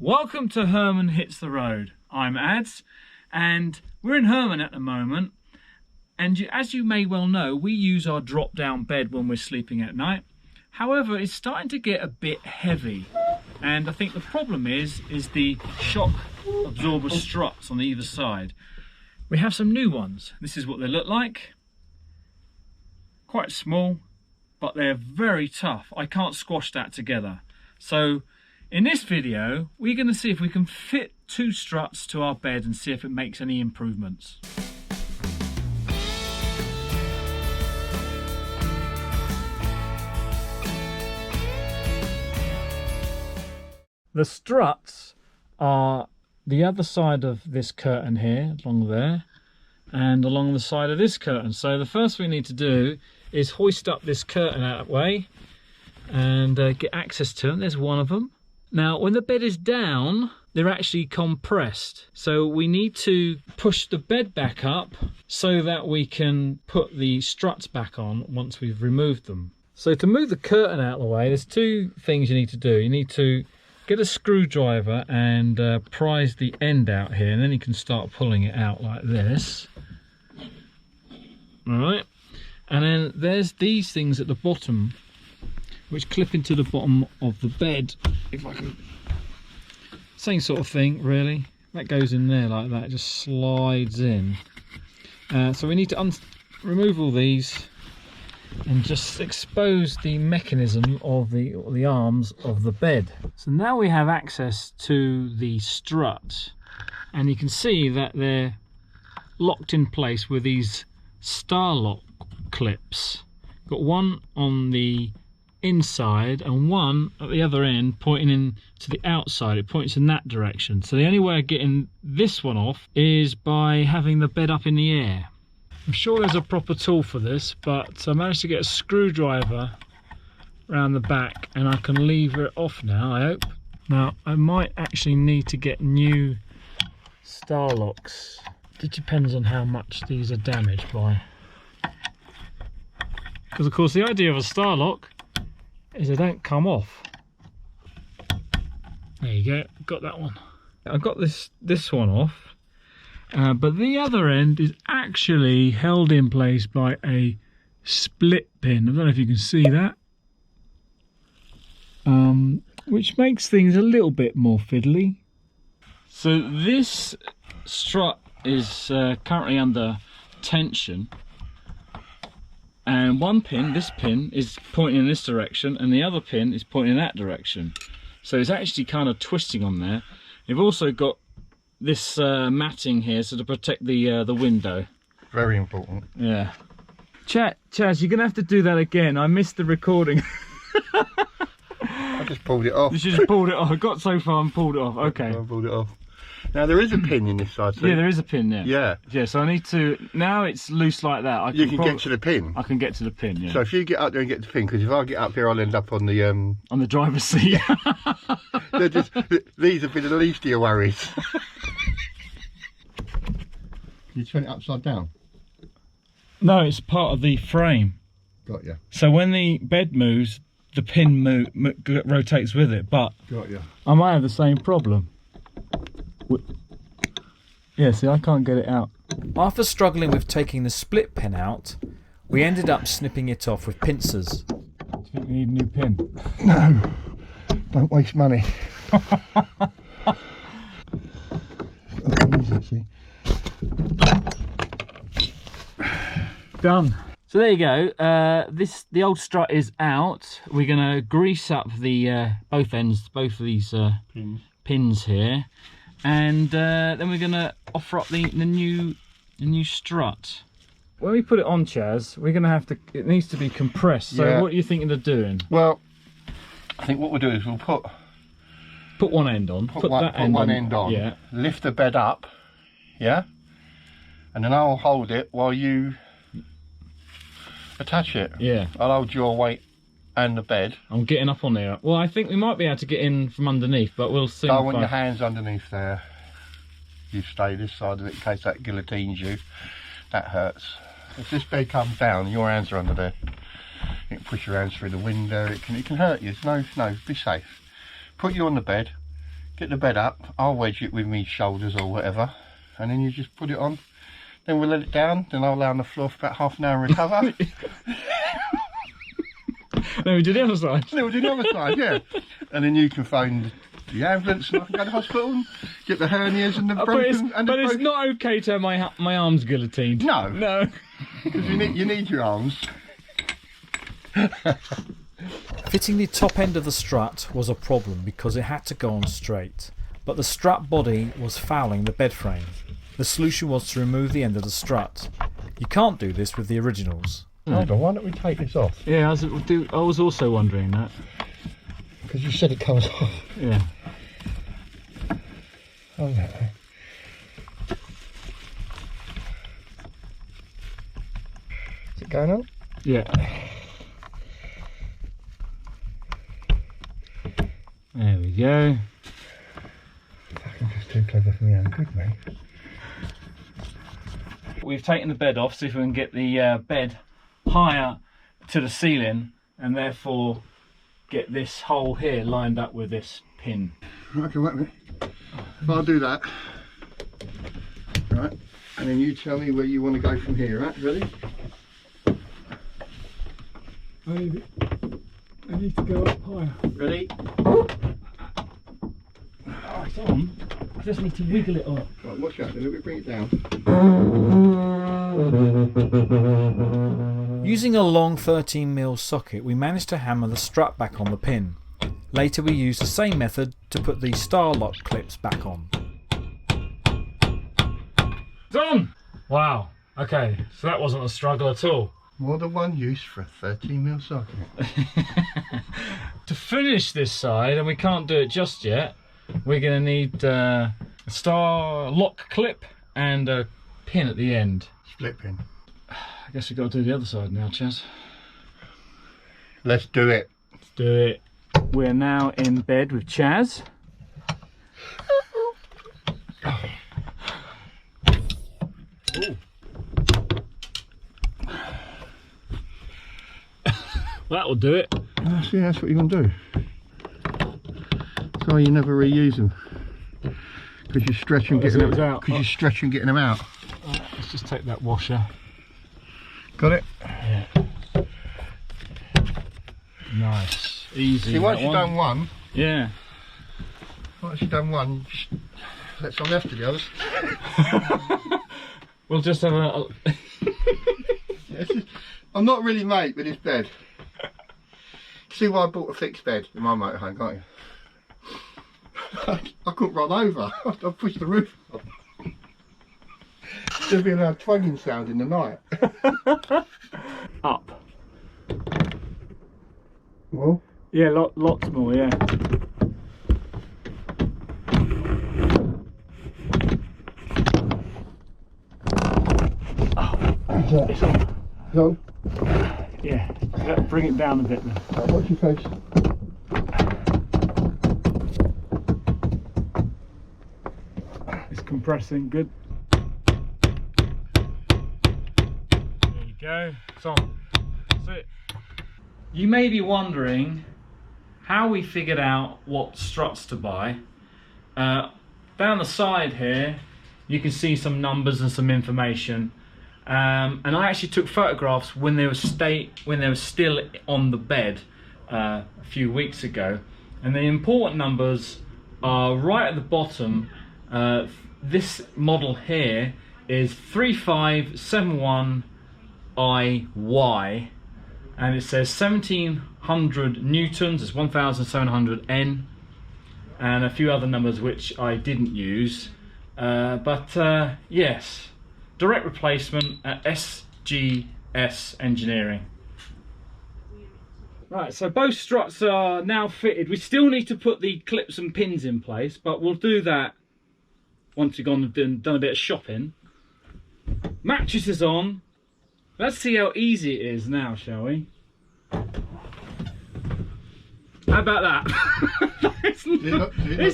Welcome to Herman Hits the Road. I'm Ads and we're in Herman at the moment, and as you may well know, we use our drop down bed when we're sleeping at night. However, it's starting to get a bit heavy, and I think the problem is the shock absorber struts on either side. We have some new ones. This is what they look like. Quite small, but they're very tough. I can't squash that together. So in this video, we're going to see if we can fit 2 struts to our bed and see if it makes any improvements. The struts are the other side of this curtain here, along there, and along the side of this curtain. So the first thing we need to do is hoist up this curtain out of the way and get access to them. There's one of them. Now, when the bed is down, they're actually compressed. So we need to push the bed back up so that we can put the struts back on once we've removed them. So to move the curtain out of the way, there's 2 things you need to do. You need to get a screwdriver and prise the end out here, and then you can start pulling it out like this. All right. And then there's these things at the bottom which clip into the bottom of the bed. If I can, same sort of thing really. That goes in there like that, it just slides in. So we need to remove all these and just expose the mechanism of the arms of the bed. So now we have access to the strut, and you can see that they're locked in place with these star lock clips. Got one on the inside and one at the other end pointing in to the outside. It points in that direction. So the only way of getting this one off is by having the bed up in the air. I'm sure there's a proper tool for this, but I managed to get a screwdriver around the back and I can lever it off now, I hope. Now I might actually need to get new star locks. It depends on how much these are damaged by. Because of course the idea of a star lock is they don't come off. There you go, got that one. I've got this one off, but the other end is actually held in place by a split pin. I don't know if you can see that, which makes things a little bit more fiddly. So this strut is currently under tension. And one pin, this pin, is pointing in this direction and the other pin is pointing in that direction. So it's actually kind of twisting on there. You've also got this matting here so to protect the window. Very important. Yeah. Chaz, you're going to have to do that again. I missed the recording. I just pulled it off. You just pulled it off. I got so far and pulled it off. Okay. I pulled it off. Now there is a pin in this side. So yeah, there is a pin there. Yeah. Yeah, so I need to, now it's loose like that. You can get to the pin. I can get to the pin, yeah. So if you get up there and get the pin, because if I get up here I'll end up on the... on the driver's seat. These have been the least of your worries. You turn it upside down? No, it's part of the frame. Got you. So when the bed moves, the pin rotates with it, but got you. I might have the same problem. Yeah, see, I can't get it out. After struggling with taking the split pin out, we ended up snipping it off with pincers. Do you think we need a new pin? No, don't waste money. Done. So there you go. The old strut is out. We're gonna grease up the both ends, both of these pins here, and then we're gonna offer up the new strut. When we put it on, Chaz, we're gonna have to. It needs to be compressed. So yeah. What are you thinking of doing? Well, I think what we'll do is we'll put one end on. Put one end on. Yeah. Lift the bed up. Yeah. And then I'll hold it while you attach it. Yeah. I'll hold your weight and the bed. I'm getting up on there. Well, I think we might be able to get in from underneath, but we'll see. Don't want your hands underneath there. You stay this side of it in case that guillotines you. That hurts. If this bed comes down and your hands are under there, you can push your hands through the window. It can hurt you. No, be safe. Put you on the bed, Get the bed up, I'll wedge it with me shoulders or whatever, and then you just put it on. Then we'll let it down, then I'll lay on the floor for about half an hour and recover. Then we do the other side. Then we'll do the other side, yeah. And then you can phone the ambulance and I can go to hospital and get the hernias and the broken... But it's not okay to have my arms guillotined. No. No. Because you need your arms. Fitting the top end of the strut was a problem because it had to go on straight, but the strut body was fouling the bed frame. The solution was to remove the end of the strut. You can't do this with the originals. Hold on, why don't we take this off? Yeah, I was also wondering that. Because you said it comes off. Yeah. Oh, no. Is it going on? Yeah. There we go. Fucking just too clever for me, I'm good, mate. We've taken the bed off, see if we can get the bed higher to the ceiling and therefore get this hole here lined up with this pin. Okay, wait a minute. I'll do that. Right, and then you tell me where you want to go from here, right? Ready? I need to go up higher. Ready? Oh, it's on. I just need to wiggle it up. Right, watch out, then let me bring it down. Using a long 13mm socket, we managed to hammer the strut back on the pin. Later we used the same method to put the star lock clips back on. It's on! Wow, okay, so that wasn't a struggle at all. More than one use for a 13mm socket. To finish this side, and we can't do it just yet, we're going to need a star lock clip and a pin at the end. Split pin. I guess we've got to do the other side now, Chaz. Let's do it. Let's do it. We're now in bed with Chaz. Ooh. That will do it. See, that's what you want to do. So you never reuse them. Because you're stretching getting them out. Because you're stretching getting them out. Right, let's just take that washer. Got it? Yeah. Nice. Easy. See, once you've done one, yeah. once you've done one, just let some left to the others. We'll just have a... I'm not really mate with this bed. See why I bought a fixed bed in my motorhome, can't you? I couldn't run over. I pushed the roof up. There'd be a loud twanging sound in the night. Up. Well? Yeah, lots more, yeah. Oh, it's on. So? Yeah, bring it down a bit then. Right, watch your face. It's compressing, good. There you go, it's on. That's it. You may be wondering how we figured out what struts to buy. Down the side here, you can see some numbers and some information. And I actually took photographs when they were still on the bed a few weeks ago. And the important numbers are right at the bottom. This model here is 3571IY, and it says 1700 newtons, it's 1700 N, and a few other numbers which I didn't use. Yes, direct replacement at SGS Engineering. Right, so both struts are now fitted. We still need to put the clips and pins in place, but we'll do that once we've gone and done a bit of shopping. Mattress is on. Let's see how easy it is now, shall we? How about that? It's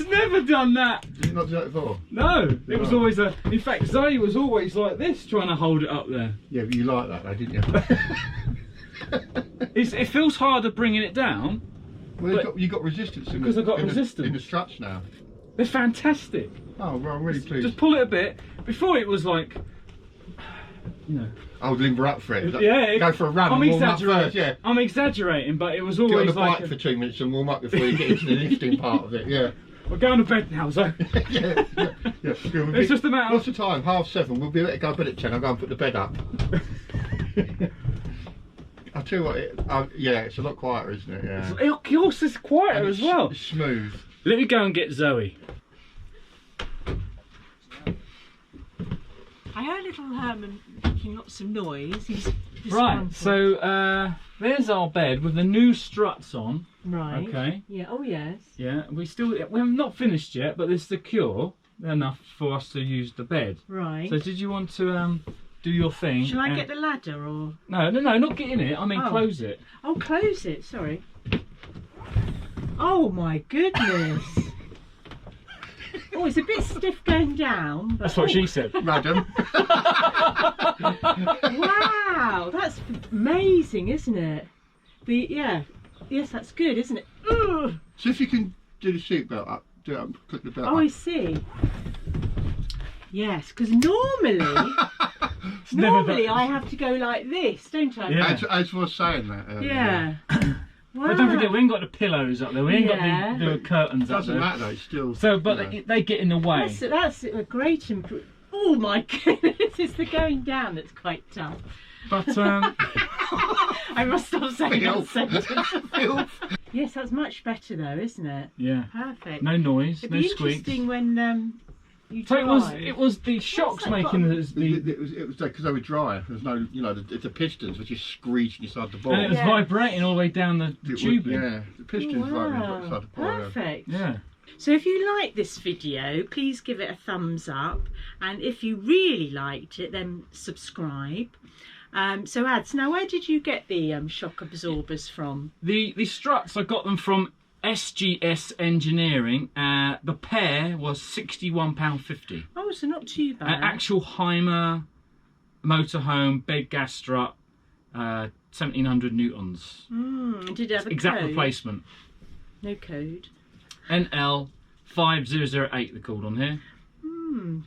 never done that. Did you not do that before? No, it was always a... In fact, Zoe was always like this, trying to hold it up there. Yeah, but you like that though, didn't you? It feels harder bringing it down. Well, you got resistance in because I've got resistance in the struts now. They're fantastic. Oh, well, I'm really pleased. Just pull it a bit. Before it was like, you know. I would limber up for it. Yeah. Go for a run and warm up first, yeah. I'm exagerating, but it was Get on always the like... bike for 2 minutes and warm up before you get into the lifting part of it, yeah. We're going to bed now, so... yeah. It's just a matter of... What's the time? 7:30. We'll be able to go to bed at 10. I'll go and put the bed up. I'll tell you what, yeah, it's a lot quieter, isn't it? Yeah. Of course, it's quieter as well. It's smooth. Let me go and get Zoe. I heard little Herman making lots of noise. He's Right, so there's our bed with the new struts on. right. Okay. Yeah. Oh yes. Yeah, we have not finished yet, but they're secure enough for us to use the bed. Right. So did you want to do your thing? Shall I get the ladder or? No, not get in it. I mean, Oh. close it. Oh, close it. Sorry. Oh my goodness. Oh, it's a bit stiff going down. But That's what she said. Madam. Wow, that's amazing, isn't it? Yes, that's good, isn't it? Ugh. See if you can do the seat belt up. Do it up, click the belt Oh, I up. see. Yes, because normally never I have to go like this, don't I? Yeah. As I was saying that earlier. Yeah. Wow. But don't forget, we ain't got the pillows up there. We ain't Yeah. got the curtains It up doesn't there. matter though, it's still... So, but you know. they get in the way. That's a great improvement. Oh my goodness, it's the going down that's quite tough. But I must stop saying that Filth. sentence. Filth. Yes, that's much better though, isn't it? yeah, Perfect. no noise, It'd no be squeaks. interesting when you So drive. it was the shocks that making got? the It was because they were dry. There's no, you know, it's the pistons which just screeching inside the ball. and it was Yeah. vibrating all the way down the It would- tubing. yeah, the pistons vibrating Wow. inside the ball. Yeah. Perfect. Yeah. So if you like this video, please give it a thumbs up, and if you really liked it, then subscribe. So Ads, now where did you get the shock absorbers from? The struts, I got them from SGS Engineering. The pair was £61.50. Oh, so not too bad. An actual Heimer motorhome bed gas strut, 1700 newtons. Did it have a Exact code? replacement. No code. NL5008 they're called on here.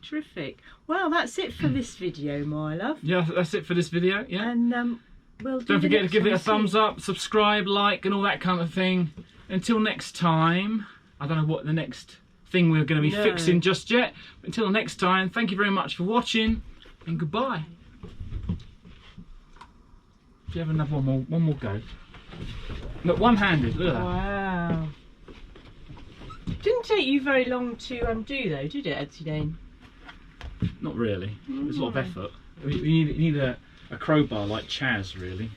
Terrific. Well, that's it for this video, my love. Yeah, that's it for this video. Yeah. And we'll Don't forget to give it a thumbs up, subscribe, like, and all that kind of thing. Until next time, I don't know what the next thing we're going to be No. fixing just yet. But until next time, thank you very much for watching, and goodbye. Do you have another one more go? Look, one-handed. Look at that. Wow. Didn't take you very long to undo though, did it, Edsy Dane? Not really. There's a lot of effort. You need a crowbar like Chaz, really.